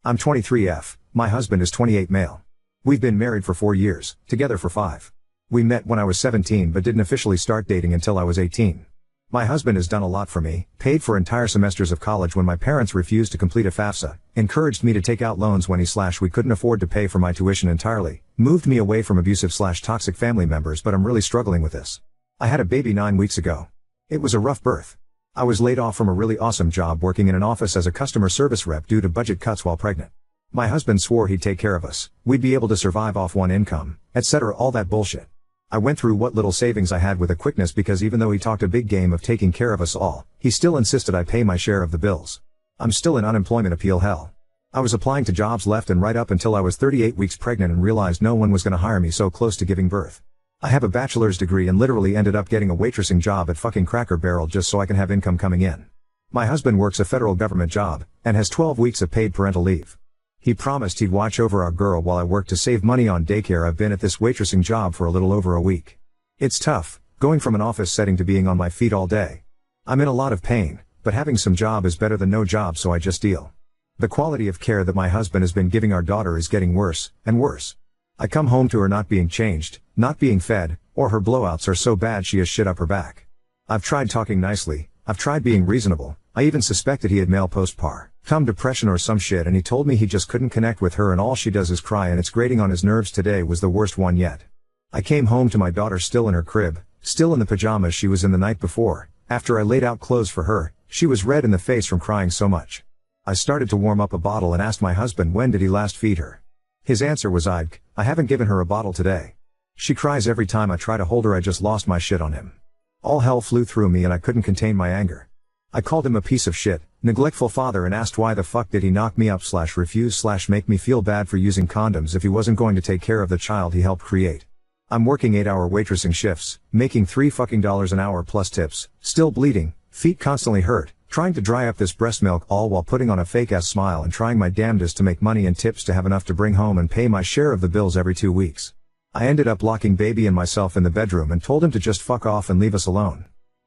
I'm 23F, my husband is 28 male. We've been married for 4 years, together for 5. We met when I was 17 but didn't officially start dating until I was 18. My husband has done a lot for me, paid for entire semesters of college when my parents refused to complete a FAFSA, encouraged me to take out loans when we couldn't afford to pay for my tuition entirely, moved me away from abusive/toxic family members, but I'm really struggling with this. I had a baby 9 weeks ago. It was a rough birth. I was laid off from a really awesome job working in an office as a customer service rep due to budget cuts while pregnant. My husband swore he'd take care of us, we'd be able to survive off one income, etc. all that bullshit. I went through what little savings I had with a quickness because even though he talked a big game of taking care of us all, he still insisted I pay my share of the bills. I'm still in unemployment appeal hell. I was applying to jobs left and right up until I was 38 weeks pregnant and realized no one was gonna hire me so close to giving birth. I have a bachelor's degree and literally ended up getting a waitressing job at fucking Cracker Barrel just so I can have income coming in. My husband works a federal government job, and has 12 weeks of paid parental leave. He promised he'd watch over our girl while I work to save money on daycare. I've been at this waitressing job for a little over a week. It's tough, going from an office setting to being on my feet all day. I'm in a lot of pain, but having some job is better than no job, so I just deal. The quality of care that my husband has been giving our daughter is getting worse and worse. I come home to her not being changed, not being fed, or her blowouts are so bad she has shit up her back. I've tried talking nicely, I've tried being reasonable, I even suspected he had male postpartum depression or some shit, and he told me he just couldn't connect with her and all she does is cry and it's grating on his nerves. Today was the worst one yet. I came home to my daughter still in her crib, still in the pajamas she was in the night before. After I laid out clothes for her, she was red in the face from crying so much. I started to warm up a bottle and asked my husband when did he last feed her. His answer was I haven't given her a bottle today. She cries every time I try to hold her. I just lost my shit on him. All hell flew through me and I couldn't contain my anger. I called him a piece of shit, neglectful father, and asked why the fuck did he knock me up / refuse / make me feel bad for using condoms if he wasn't going to take care of the child he helped create. I'm working 8-hour waitressing shifts, making $3 an hour plus tips, still bleeding, feet constantly hurt, trying to dry up this breast milk, all while putting on a fake ass smile and trying my damnedest to make money and tips to have enough to bring home and pay my share of the bills every 2 weeks. I ended up locking baby and myself in the bedroom and told him to just fuck off and leave us alone.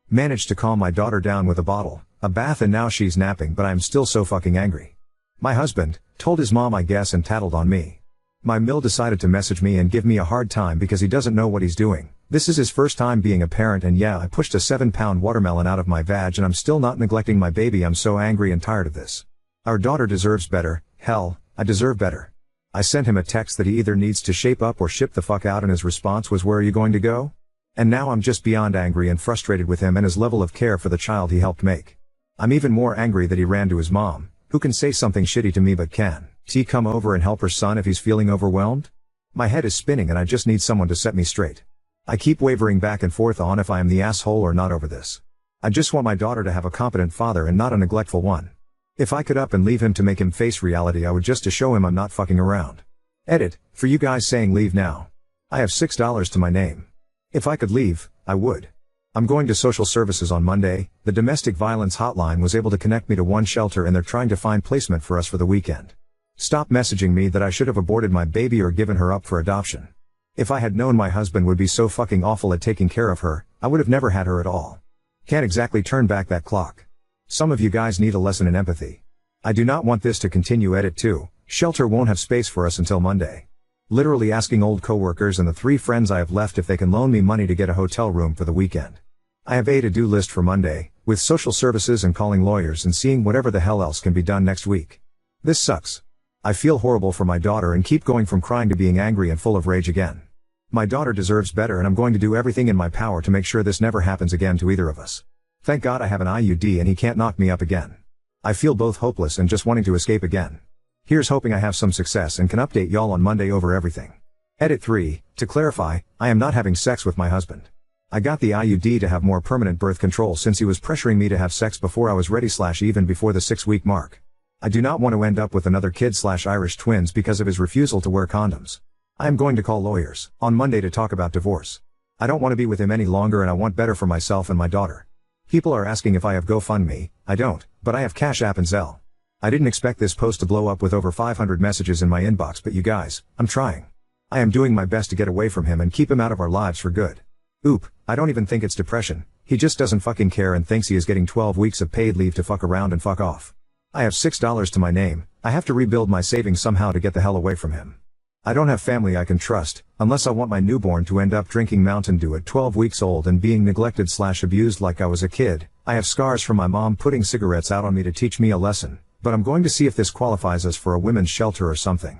Managed to calm my daughter down with a bottle, a bath, and now she's napping, but I'm still so fucking angry. My husband told his mom I guess and tattled on me. My mill decided to message me and give me a hard time because he doesn't know what he's doing. This is his first time being a parent, and yeah, I pushed a 7-pound watermelon out of my vag and I'm still not neglecting my baby. I'm so angry and tired of this. Our daughter deserves better. Hell, I deserve better. I sent him a text that he either needs to shape up or ship the fuck out, and his response was, "Where are you going to go?" And now I'm just beyond angry and frustrated with him and his level of care for the child he helped make. I'm even more angry that he ran to his mom, who can say something shitty to me but can he come over and help her son if he's feeling overwhelmed? My head is spinning and I just need someone to set me straight. I keep wavering back and forth on if I am the asshole or not over this. I just want my daughter to have a competent father and not a neglectful one. If I could up and leave him to make him face reality, I would, just to show him I'm not fucking around. Edit, for you guys saying leave now. I have $6 to my name. If I could leave, I would. I'm going to social services on Monday. The domestic violence hotline was able to connect me to one shelter and they're trying to find placement for us for the weekend. Stop messaging me that I should have aborted my baby or given her up for adoption. If I had known my husband would be so fucking awful at taking care of her, I would have never had her at all. Can't exactly turn back that clock. Some of you guys need a lesson in empathy. I do not want this to continue. Edit 2. Shelter won't have space for us until Monday. Literally asking old coworkers and the 3 friends I have left if they can loan me money to get a hotel room for the weekend. I have a to-do list for Monday, with social services and calling lawyers and seeing whatever the hell else can be done next week. This sucks. I feel horrible for my daughter and keep going from crying to being angry and full of rage again. My daughter deserves better and I'm going to do everything in my power to make sure this never happens again to either of us. Thank God I have an IUD and he can't knock me up again. I feel both hopeless and just wanting to escape again. Here's hoping I have some success and can update y'all on Monday over everything. Edit 3. To clarify, I am not having sex with my husband. I got the IUD to have more permanent birth control since he was pressuring me to have sex before I was ready / even before the 6-week mark. I do not want to end up with another kid / Irish twins because of his refusal to wear condoms. I am going to call lawyers on Monday to talk about divorce. I don't want to be with him any longer and I want better for myself and my daughter. People are asking if I have GoFundMe. I don't, but I have Cash App and Zelle. I didn't expect this post to blow up with over 500 messages in my inbox, but you guys, I'm trying. I am doing my best to get away from him and keep him out of our lives for good. Oop, I don't even think it's depression. He just doesn't fucking care and thinks he is getting 12 weeks of paid leave to fuck around and fuck off. I have $6 to my name, I have to rebuild my savings somehow to get the hell away from him. I don't have family I can trust, unless I want my newborn to end up drinking Mountain Dew at 12 weeks old and being neglected/abused like I was a kid. I have scars from my mom putting cigarettes out on me to teach me a lesson, but I'm going to see if this qualifies us for a women's shelter or something.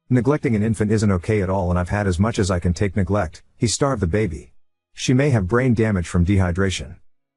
Neglecting an infant isn't okay at all, and I've had as much as I can take neglect. He starved the baby. She may have brain damage from dehydration.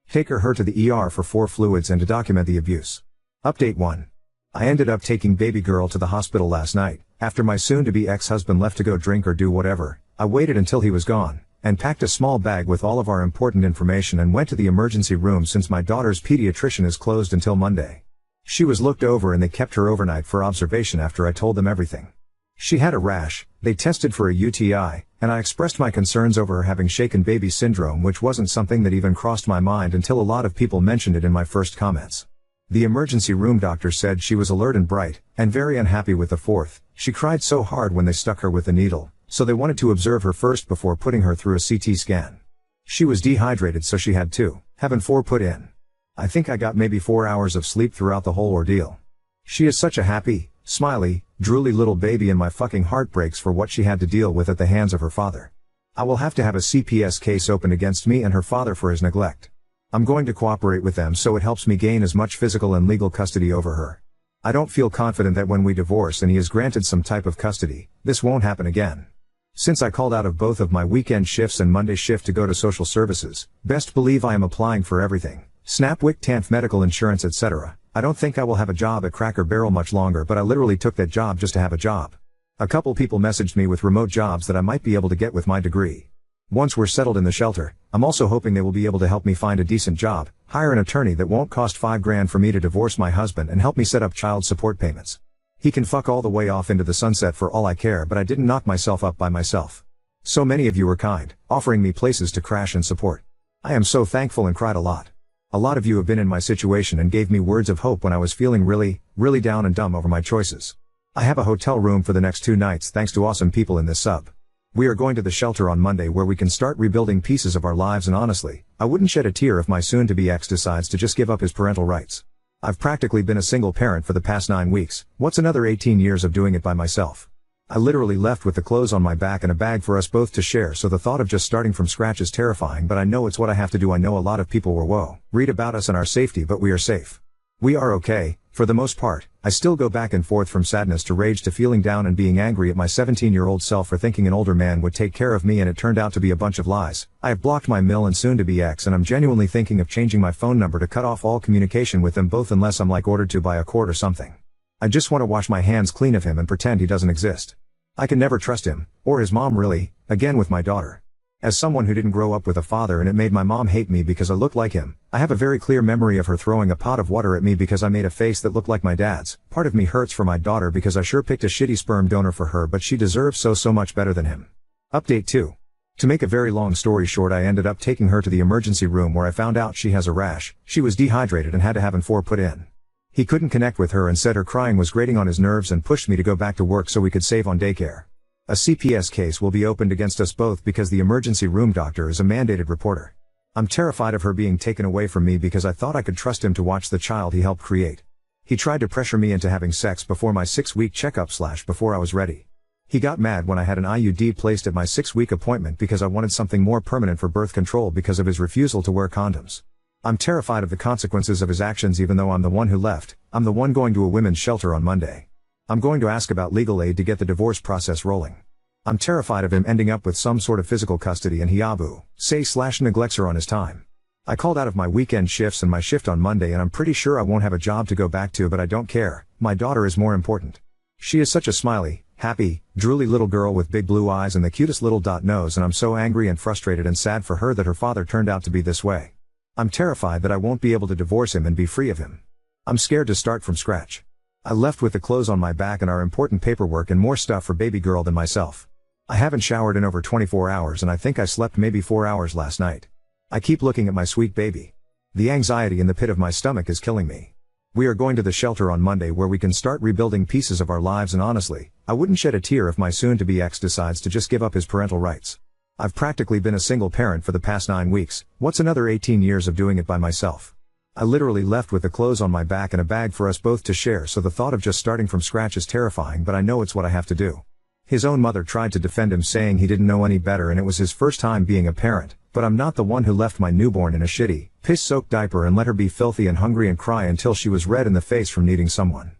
Take her to the ER for 4 fluids and to document the abuse. Update 1. I ended up taking baby girl to the hospital last night. After my soon-to-be ex-husband left to go drink or do whatever, I waited until he was gone, and packed a small bag with all of our important information and went to the emergency room since my daughter's pediatrician is closed until Monday. She was looked over and they kept her overnight for observation after I told them everything. She had a rash, they tested for a UTI, and I expressed my concerns over her having shaken baby syndrome, which wasn't something that even crossed my mind until a lot of people mentioned it in my first comments. The emergency room doctor said she was alert and bright, and very unhappy with the 4th. She cried so hard when they stuck her with the needle, so they wanted to observe her first before putting her through a CT scan. She was dehydrated, so she had to have 4 put in. I think I got maybe 4 hours of sleep throughout the whole ordeal. She is such a happy, smiley, drooly little baby, and my fucking heart breaks for what she had to deal with at the hands of her father. I will have to have a CPS case opened against me and her father for his neglect. I'm going to cooperate with them so it helps me gain as much physical and legal custody over her. I don't feel confident that when we divorce and he is granted some type of custody, this won't happen again. Since I called out of both of my weekend shifts and Monday shift to go to social services, best believe I am applying for everything. SNAP, WIC, TANF, medical insurance, etc. I don't think I will have a job at Cracker Barrel much longer, but I literally took that job just to have a job. A couple people messaged me with remote jobs that I might be able to get with my degree. Once we're settled in the shelter, I'm also hoping they will be able to help me find a decent job, hire an attorney that won't cost $5,000 for me to divorce my husband, and help me set up child support payments. He can fuck all the way off into the sunset for all I care, but I didn't knock myself up by myself. So many of you were kind, offering me places to crash and support. I am so thankful and cried a lot. A lot of you have been in my situation and gave me words of hope when I was feeling really down and dumb over my choices. I have a hotel room for the next 2 nights thanks to awesome people in this sub. We are going to the shelter on Monday where we can start rebuilding pieces of our lives, and honestly, I wouldn't shed a tear if my soon-to-be ex decides to just give up his parental rights. I've practically been a single parent for the past 9 weeks, what's another 18 years of doing it by myself? I literally left with the clothes on my back and a bag for us both to share, so the thought of just starting from scratch is terrifying, but I know it's what I have to do. I know a lot of people will read about us and our safety, but we are safe. We are okay, for the most part. I still go back and forth from sadness to rage to feeling down and being angry at my 17-year-old self for thinking an older man would take care of me, and it turned out to be a bunch of lies. I have blocked my mill and soon-to-be ex, and I'm genuinely thinking of changing my phone number to cut off all communication with them both unless I'm ordered to by a court or something. I just want to wash my hands clean of him and pretend he doesn't exist. I can never trust him, or his mom really, again with my daughter. As someone who didn't grow up with a father and it made my mom hate me because I looked like him, I have a very clear memory of her throwing a pot of water at me because I made a face that looked like my dad's. Part of me hurts for my daughter because I sure picked a shitty sperm donor for her, but she deserves so much better than him. Update 2. To make a very long story short, I ended up taking her to the emergency room where I found out she has a rash. She was dehydrated and had to have 4 put in. He couldn't connect with her and said her crying was grating on his nerves and pushed me to go back to work so we could save on daycare. A CPS case will be opened against us both because the emergency room doctor is a mandated reporter. I'm terrified of her being taken away from me because I thought I could trust him to watch the child he helped create. He tried to pressure me into having sex before my 6-week checkup / before I was ready. He got mad when I had an IUD placed at my 6-week appointment because I wanted something more permanent for birth control because of his refusal to wear condoms. I'm terrified of the consequences of his actions, even though I'm the one who left. I'm the one going to a women's shelter on Monday. I'm going to ask about legal aid to get the divorce process rolling. I'm terrified of him ending up with some sort of physical custody and he neglects her on his time. I called out of my weekend shifts and my shift on Monday, and I'm pretty sure I won't have a job to go back to, but I don't care. My daughter is more important. She is such a smiley, happy, drooly little girl with big blue eyes and the cutest little dot nose, and I'm so angry and frustrated and sad for her that her father turned out to be this way. I'm terrified that I won't be able to divorce him and be free of him. I'm scared to start from scratch. I left with the clothes on my back and our important paperwork and more stuff for baby girl than myself. I haven't showered in over 24 hours and I think I slept maybe 4 hours last night. I keep looking at my sweet baby. The anxiety in the pit of my stomach is killing me. We are going to the shelter on Monday where we can start rebuilding pieces of our lives, and honestly, I wouldn't shed a tear if my soon-to-be ex decides to just give up his parental rights. I've practically been a single parent for the past 9 weeks, what's another 18 years of doing it by myself? I literally left with the clothes on my back and a bag for us both to share, so the thought of just starting from scratch is terrifying, but I know it's what I have to do. His own mother tried to defend him, saying he didn't know any better and it was his first time being a parent, but I'm not the one who left my newborn in a shitty, piss-soaked diaper and let her be filthy and hungry and cry until she was red in the face from needing someone.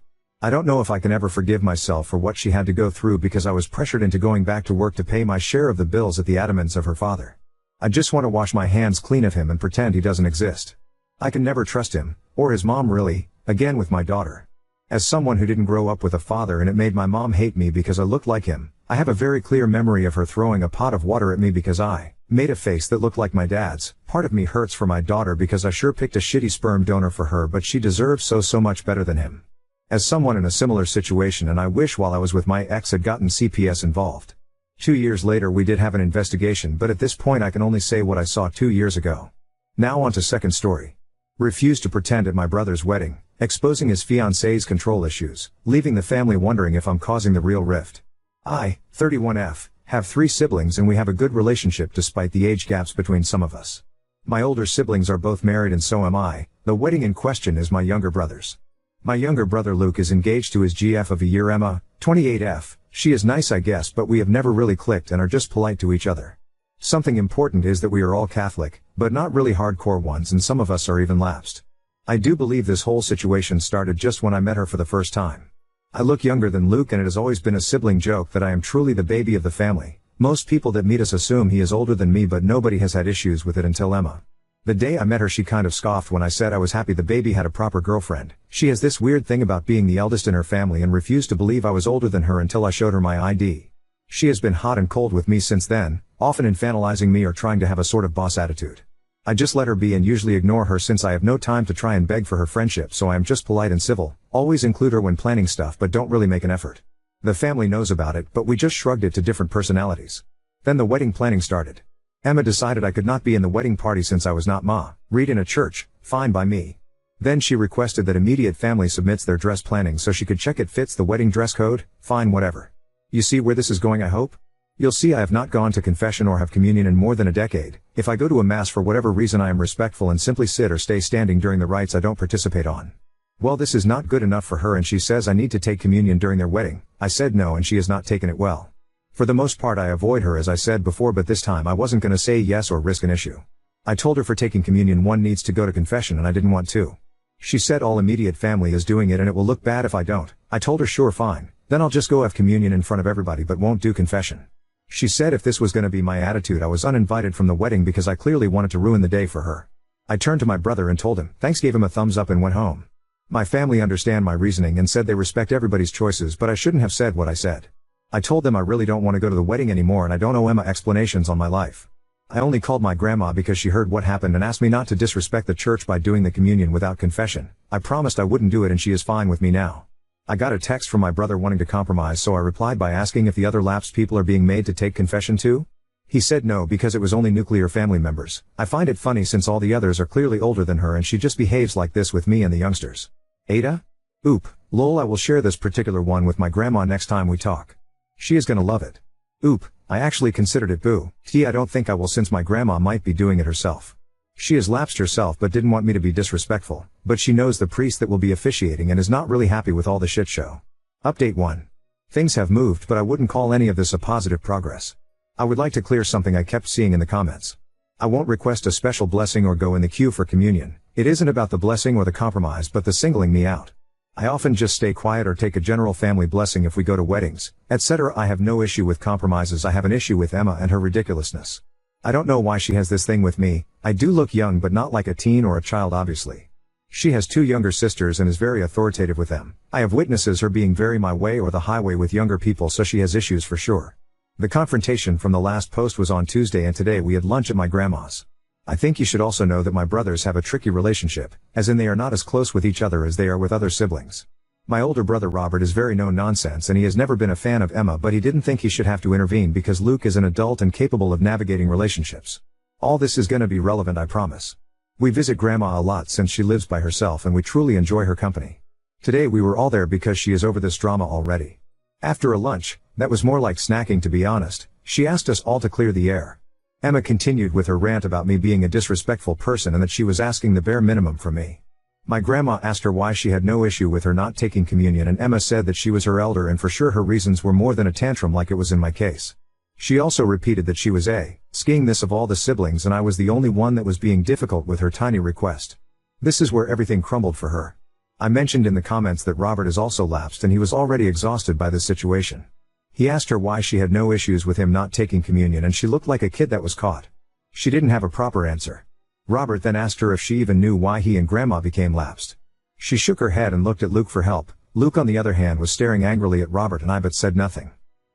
I don't know if I can ever forgive myself for what she had to go through because I was pressured into going back to work to pay my share of the bills at the adamance of her father. I just want to wash my hands clean of him and pretend he doesn't exist. I can never trust him, or his mom really, again with my daughter. As someone who didn't grow up with a father and it made my mom hate me because I looked like him, I have a very clear memory of her throwing a pot of water at me because I made a face that looked like my dad's. Part of me hurts for my daughter because I sure picked a shitty sperm donor for her, but she deserves so much better than him. As someone in a similar situation, and I wish while I was with my ex had gotten CPS involved. 2 years later we did have an investigation, but at this point I can only say what I saw 2 years ago. Now on to second story. Refused to pretend at my brother's wedding, exposing his fiancée's control issues, leaving the family wondering if I'm causing the real rift. I, 31F, have 3 siblings and we have a good relationship despite the age gaps between some of us. My older siblings are both married and so am I. The wedding in question is my younger brother's. My younger brother Luke is engaged to his GF of a year, Emma, 28F. She is nice I guess, but we have never really clicked and are just polite to each other. Something important is that we are all Catholic, but not really hardcore ones, and some of us are even lapsed. I do believe this whole situation started just when I met her for the first time. I look younger than Luke and it has always been a sibling joke that I am truly the baby of the family. Most people that meet us assume he is older than me, but nobody has had issues with it until Emma. The day I met her she kind of scoffed when I said I was happy the baby had a proper girlfriend. She has this weird thing about being the eldest in her family and refused to believe I was older than her until I showed her my ID. She has been hot and cold with me since then, often infantilizing me or trying to have a sort of boss attitude. I just let her be and usually ignore her since I have no time to try and beg for her friendship, so I am just polite and civil, always include her when planning stuff but don't really make an effort. The family knows about it, but we just shrugged it to different personalities. Then the wedding planning started. Emma decided I could not be in the wedding party since I was not read in a church, fine by me. Then she requested that immediate family submits their dress planning so she could check it fits the wedding dress code, fine whatever. You see where this is going, I hope? You'll see I have not gone to confession or have communion in more than a decade. If I go to a mass for whatever reason I am respectful and simply sit or stay standing during the rites I don't participate on. Well, this is not good enough for her and she says I need to take communion during their wedding. I said no and she has not taken it well. For the most part I avoid her as I said before, but this time I wasn't gonna say yes or risk an issue. I told her for taking communion one needs to go to confession and I didn't want to. She said all immediate family is doing it and it will look bad if I don't. I told her sure fine, then I'll just go have communion in front of everybody but won't do confession. She said if this was gonna be my attitude I was uninvited from the wedding because I clearly wanted to ruin the day for her. I turned to my brother and told him, thanks, gave him a thumbs up and went home. My family understand my reasoning and said they respect everybody's choices, but I shouldn't have said what I said. I told them I really don't want to go to the wedding anymore and I don't owe Emma explanations on my life. I only called my grandma because she heard what happened and asked me not to disrespect the church by doing the communion without confession. I promised I wouldn't do it and she is fine with me now. I got a text from my brother wanting to compromise, so I replied by asking if the other lapsed people are being made to take confession too. He said no because it was only nuclear family members. I find it funny since all the others are clearly older than her and she just behaves like this with me and the youngsters. Ada? Oop, lol, I will share this particular one with my grandma next time we talk. She is gonna love it. Oop, I actually considered it boo. I don't think I will since my grandma might be doing it herself. She has lapsed herself but didn't want me to be disrespectful, but she knows the priest that will be officiating and is not really happy with all the shit show. Update 1. Things have moved but I wouldn't call any of this a positive progress. I would like to clear something I kept seeing in the comments. I won't request a special blessing or go in the queue for communion. It isn't about the blessing or the compromise but the singling me out. I often just stay quiet or take a general family blessing if we go to weddings, etc. I have no issue with compromises. I have an issue with Emma and her ridiculousness. I don't know why she has this thing with me. I do look young but not like a teen or a child obviously. She has 2 younger sisters and is very authoritative with them. I have witnesses her being very my way or the highway with younger people, so she has issues for sure. The confrontation from the last post was on Tuesday and today we had lunch at my grandma's. I think you should also know that my brothers have a tricky relationship, as in they are not as close with each other as they are with other siblings. My older brother Robert is very no nonsense and he has never been a fan of Emma, but he didn't think he should have to intervene because Luke is an adult and capable of navigating relationships. All this is gonna be relevant, I promise. We visit grandma a lot since she lives by herself and we truly enjoy her company. Today we were all there because she is over this drama already. After a lunch, that was more like snacking to be honest, she asked us all to clear the air. Emma continued with her rant about me being a disrespectful person and that she was asking the bare minimum from me. My grandma asked her why she had no issue with her not taking communion, and Emma said that she was her elder and for sure her reasons were more than a tantrum like it was in my case. She also repeated that she was skiing this of all the siblings and I was the only one that was being difficult with her tiny request. This is where everything crumbled for her. I mentioned in the comments that Robert is also lapsed and he was already exhausted by this situation. He asked her why she had no issues with him not taking communion and she looked like a kid that was caught. She didn't have a proper answer. Robert then asked her if she even knew why he and Grandma became lapsed. She shook her head and looked at Luke for help. Luke on the other hand was staring angrily at Robert and I but said nothing.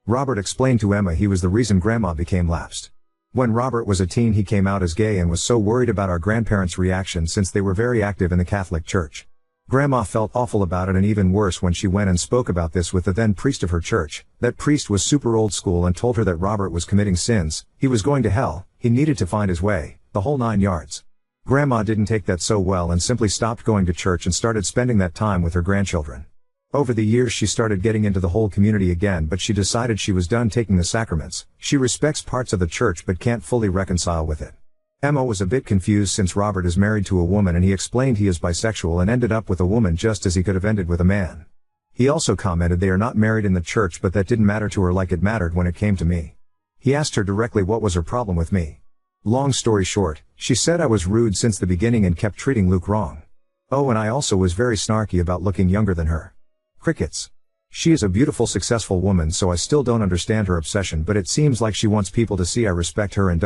Robert explained to Emma he was the reason Grandma became lapsed. When Robert was a teen he came out as gay and was so worried about our grandparents' reaction since they were very active in the Catholic Church. Grandma felt awful about it and even worse when she went and spoke about this with the then priest of her church. That priest was super old school and told her that Robert was committing sins, he was going to hell, he needed to find his way, the whole 9 yards. Grandma didn't take that so well and simply stopped going to church and started spending that time with her grandchildren. Over the years she started getting into the whole community again but she decided she was done taking the sacraments. She respects parts of the church but can't fully reconcile with it. Emma was a bit confused since Robert is married to a woman and he explained he is bisexual and ended up with a woman just as he could have ended with a man. He also commented they are not married in the church but that didn't matter to her like it mattered when it came to me. He asked her directly what was her problem with me. Long story short, she said I was rude since the beginning and kept treating Luke wrong. Oh, and I also was very snarky about looking younger than her. Crickets. She is a beautiful successful woman so I still don't understand her obsession but it seems like she wants people to see I respect her and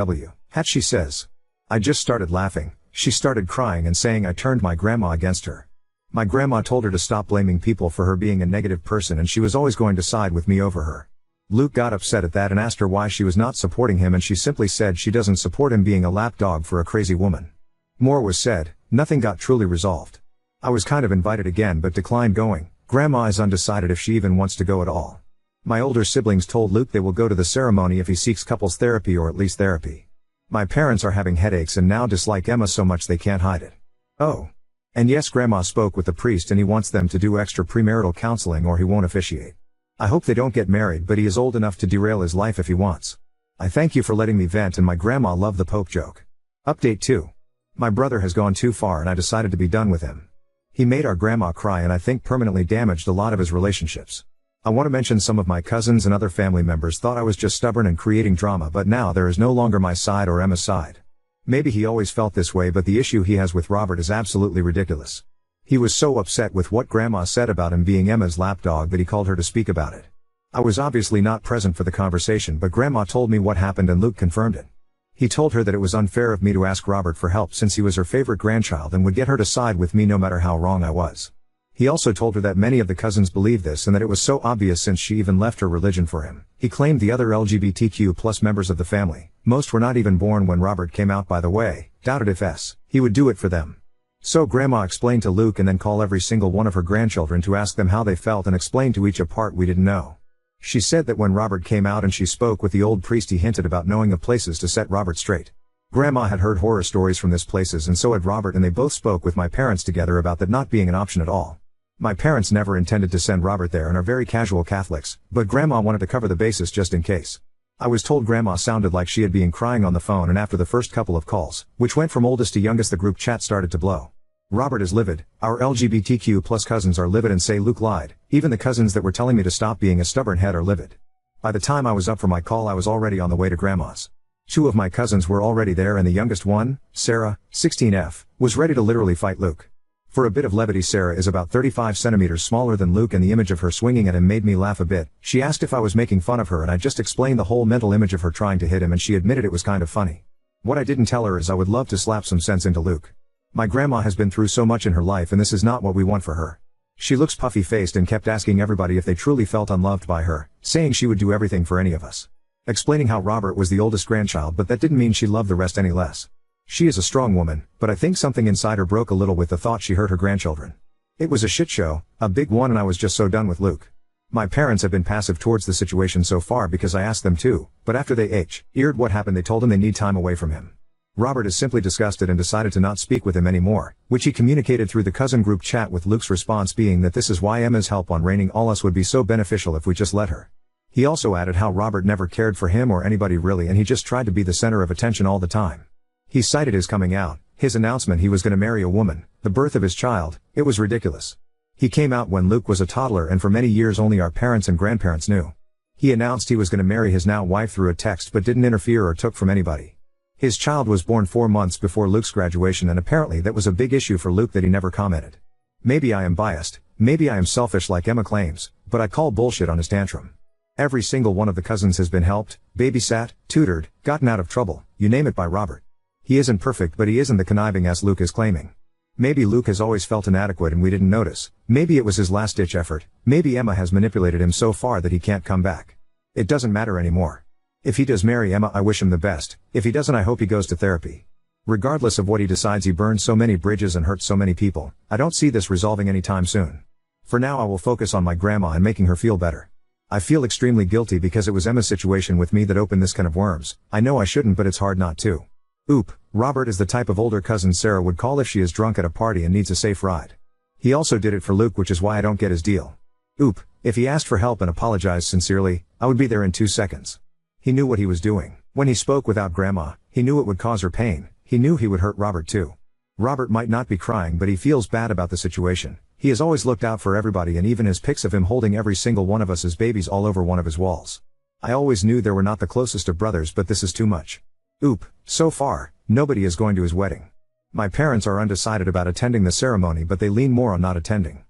hat she says. I just started laughing. She started crying and saying I turned my grandma against her. My grandma told her to stop blaming people for her being a negative person and she was always going to side with me over her. Luke got upset at that and asked her why she was not supporting him and she simply said she doesn't support him being a lapdog for a crazy woman. More was said, nothing got truly resolved. I was kind of invited again but declined going. Grandma is undecided if she even wants to go at all. My older siblings told Luke they will go to the ceremony if he seeks couples therapy or at least therapy. My parents are having headaches and now dislike Emma so much they can't hide it. Oh. And yes, Grandma spoke with the priest and he wants them to do extra premarital counseling or he won't officiate. I hope they don't get married but he is old enough to derail his life if he wants. I thank you for letting me vent and my grandma loved the Pope joke. Update 2. My brother has gone too far and I decided to be done with him. He made our grandma cry and I think permanently damaged a lot of his relationships. I want to mention some of my cousins and other family members thought I was just stubborn and creating drama but now there is no longer my side or Emma's side. Maybe he always felt this way but the issue he has with Robert is absolutely ridiculous. He was so upset with what Grandma said about him being Emma's lapdog that he called her to speak about it. I was obviously not present for the conversation but Grandma told me what happened and Luke confirmed it. He told her that it was unfair of me to ask Robert for help since he was her favorite grandchild and would get her to side with me no matter how wrong I was. He also told her that many of the cousins believed this and that it was so obvious since she even left her religion for him. He claimed the other LGBTQ+ members of the family, most were not even born when Robert came out by the way, doubted if he would do it for them. So Grandma explained to Luke and then call every single one of her grandchildren to ask them how they felt and explain to each a part we didn't know. She said that when Robert came out and she spoke with the old priest he hinted about knowing of places to set Robert straight. Grandma had heard horror stories from this places and so had Robert and they both spoke with my parents together about that not being an option at all. My parents never intended to send Robert there and are very casual Catholics, but Grandma wanted to cover the bases just in case. I was told Grandma sounded like she had been crying on the phone and after the first couple of calls, which went from oldest to youngest the group chat started to blow. Robert is livid, our LGBTQ+ cousins are livid and say Luke lied, even the cousins that were telling me to stop being a stubborn head are livid. By the time I was up for my call I was already on the way to Grandma's. 2 of my cousins were already there and the youngest one, Sarah, 16F, was ready to literally fight Luke. For a bit of levity Sarah is about 35 centimeters smaller than Luke and the image of her swinging at him made me laugh a bit. She asked if I was making fun of her and I just explained the whole mental image of her trying to hit him and she admitted it was kind of funny. What I didn't tell her is I would love to slap some sense into Luke. My grandma has been through so much in her life and this is not what we want for her. She looks puffy-faced and kept asking everybody if they truly felt unloved by her, saying she would do everything for any of us. Explaining how Robert was the oldest grandchild but that didn't mean she loved the rest any less. She is a strong woman, but I think something inside her broke a little with the thought she hurt her grandchildren. It was a shit show, a big one and I was just so done with Luke. My parents have been passive towards the situation so far because I asked them to, but after they heard what happened they told him they need time away from him. Robert is simply disgusted and decided to not speak with him anymore, which he communicated through the cousin group chat with Luke's response being that this is why Emma's help on reigning all us would be so beneficial if we just let her. He also added how Robert never cared for him or anybody really and he just tried to be the center of attention all the time. He cited his coming out, his announcement he was gonna marry a woman, the birth of his child, it was ridiculous. He came out when Luke was a toddler and for many years only our parents and grandparents knew. He announced he was gonna marry his now wife through a text but didn't interfere or took from anybody. His child was born 4 months before Luke's graduation and apparently that was a big issue for Luke that he never commented. Maybe I am biased, maybe I am selfish like Emma claims, but I call bullshit on his tantrum. Every single one of the cousins has been helped, babysat, tutored, gotten out of trouble, you name it by Robert. He isn't perfect but he isn't the conniving ass Luke is claiming. Maybe Luke has always felt inadequate and we didn't notice, maybe it was his last-ditch effort, maybe Emma has manipulated him so far that he can't come back. It doesn't matter anymore. If he does marry Emma I wish him the best, if he doesn't I hope he goes to therapy. Regardless of what he decides he burned so many bridges and hurt so many people, I don't see this resolving anytime soon. For now I will focus on my grandma and making her feel better. I feel extremely guilty because it was Emma's situation with me that opened this can of worms. I know I shouldn't but it's hard not to. Oop, Robert is the type of older cousin Sarah would call if she is drunk at a party and needs a safe ride. He also did it for Luke which is why I don't get his deal. Oop, if he asked for help and apologized sincerely, I would be there in 2 seconds. He knew what he was doing. When he spoke without grandma, he knew it would cause her pain, he knew he would hurt Robert too. Robert might not be crying but he feels bad about the situation. He has always looked out for everybody and even has pics of him holding every single one of us as babies all over one of his walls. I always knew they were not the closest of brothers but this is too much. Oop, so far, nobody is going to his wedding. My parents are undecided about attending the ceremony but they lean more on not attending.